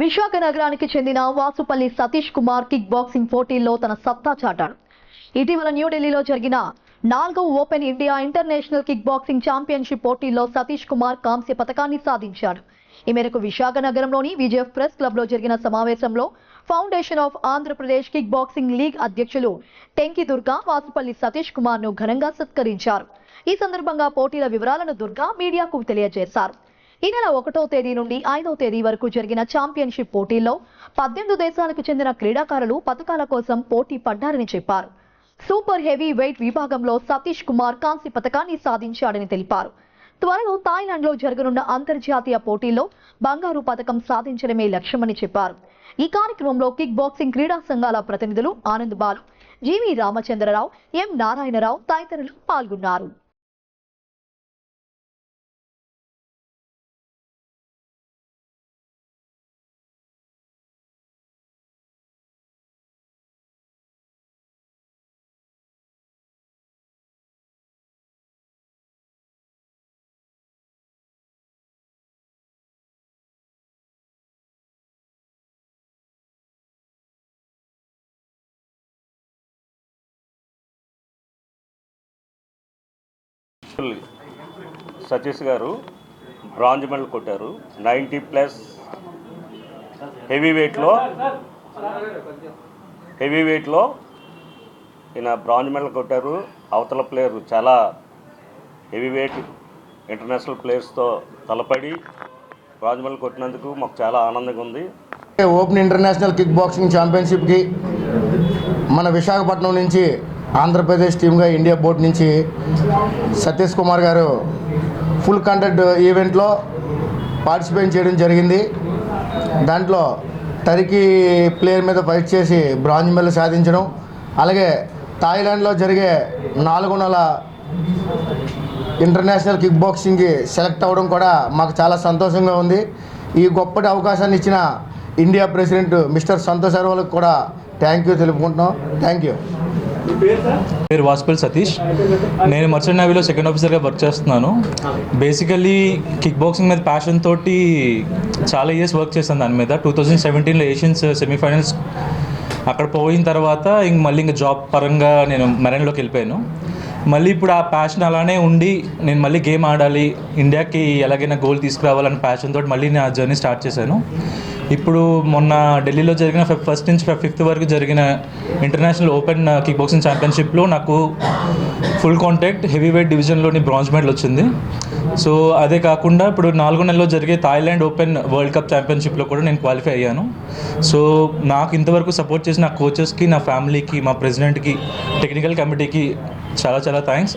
విశాఖ నగరానికి చెందిన Vasupalli Satish Kumar kick boxing పోటీల్లో తన సత్తా చాటాడు. ఇటీవల న్యూఢిల్లీలో జరిగిన 4వ open India international kick boxing championship పోటీల్లో సతీష్ కుమార్ కాంస్య పతకాన్ని సాధించాడు. ఈ మేరకు విశాఖ నగరంలోని విజయ్ ప్రెస్ క్లబ్ లో జరిగిన సమావేశంలో foundation of Andhra Pradesh kick boxing league అధ్యక్షులు టెంకి దుర్గా వాసుపల్లి సతీష్ కుమార్ ను ఘనంగా సత్కరించారు. ఈ సందర్భంగా పోటీల వివరాలను దుర్గా మీడియాకు తెలియజేశారు. ఈ నెల 1వ తేదీ నుండి 5వ తేదీ వరకు జరిగిన ఛాంపియన్షిప్ పోటీల్లో 18 దేశాలకు చెందిన క్రీడాకారులు పతకాల కోసం పోటీ పడ్డారని చెప్పారు. సూపర్ హెవీ వెయిట్ విభాగంలో సతీష్ కుమార్ కాంస్య పతకాన్ని సాధించాడని తెలిపారు. త్వరలో థాయిలాండ్ లో జరగనున్న అంతర్జాతీయ పోటీల్లో బంగారు పతకం సాధించడమే లక్ష్యమని చెప్పారు. ఈ కార్యక్రమంలో కిక్ బాక్సింగ్ క్రీడా సంఘాల ప్రతినిధులు ఆనంద్ బాలు, జీవి రామచంద్రరావు, ఎం నారాయణరావు తదితరులు పాల్గొన్నారు. సతీష్ గారు బ్రాంజ్ మెడల్ కొట్టారు. 90+ హెవీ వెయిట్లో ఈయన బ్రాంజ్ మెడల్ కొట్టారు. అవతల ప్లేయర్ చాలా హెవీ వెయిట్ ఇంటర్నేషనల్ ప్లేయర్స్తో తలపడి బ్రాంజ్ మెడల్ కొట్టినందుకు మాకు చాలా ఆనందంగా ఉంది. ఓపెన్ ఇంటర్నేషనల్ కిక్ బాక్సింగ్ ఛాంపియన్షిప్కి మన విశాఖపట్నం నుంచి ఆంధ్రప్రదేశ్ టీమ్గా ఇండియా బోర్డు నుంచి సతీష్ కుమార్ గారు ఫుల్ కాంటాక్ట్ ఈవెంట్లో పార్టిసిపేట్ చేయడం జరిగింది. దాంట్లో టర్కీ ప్లేయర్ మీద ఫైట్ చేసి బ్రాంజ్ మెడల్ సాధించడం, అలాగే థాయిలాండ్లో జరిగే 4 నెలల ఇంటర్నేషనల్ కిక్ బాక్సింగ్కి సెలెక్ట్ అవ్వడం కూడా మాకు చాలా సంతోషంగా ఉంది. ఈ గొప్పటి అవకాశాన్ని ఇచ్చిన ఇండియా ప్రెసిడెంట్ మిస్టర్ సంతోష్ అర్వాల్కి కూడా థ్యాంక్ యూ తెలుపుకుంటున్నాం. Thank you. పేరు వాసుపల్లి సతీష్. నేను మర్చెంట్ నేవీలో సెకండ్ ఆఫీసర్గా వర్క్ చేస్తున్నాను. బేసికలీ కిక్ బాక్సింగ్ మీద ప్యాషన్ తోటి చాలా ఇయర్స్ వర్క్ చేస్తాను దాని మీద. 2017లో ఏషియన్స్ సెమీఫైనల్స్ అక్కడ పోయిన తర్వాత మళ్ళీ జాబ్ పరంగా నేను మెరైన్లోకి వెళ్ళిపోయాను. మళ్ళీ ఇప్పుడు ఆ ప్యాషన్ అలానే ఉండి నేను మళ్ళీ గేమ్ ఆడాలి, ఇండియాకి ఎలాగైనా గోల్ తీసుకురావాలని ప్యాషన్ తోటి మళ్ళీ నా జర్నీ స్టార్ట్ చేశాను. ఇప్పుడు మొన్న ఢిల్లీలో జరిగిన 1st నుంచి 5th వరకు జరిగిన ఇంటర్నేషనల్ ఓపెన్ కిక్ బాక్సింగ్ ఛాంపియన్షిప్లో నాకు ఫుల్ కాంటాక్ట్ హెవీ వెయిట్ డివిజన్లోని బ్రాంజ్ మెడల్ వచ్చింది. సో అదే కాకుండా ఇప్పుడు 4 నెలల్లో జరిగే థాయిలాండ్ ఓపెన్ వరల్డ్ కప్ ఛాంపియన్షిప్లో కూడా నేను క్వాలిఫై అయ్యాను. సో నాకు ఇంతవరకు సపోర్ట్ చేసిన నా కోచెస్కి, నా ఫ్యామిలీకి, మా ప్రెసిడెంట్కి, టెక్నికల్ కమిటీకి చాలా థ్యాంక్స్.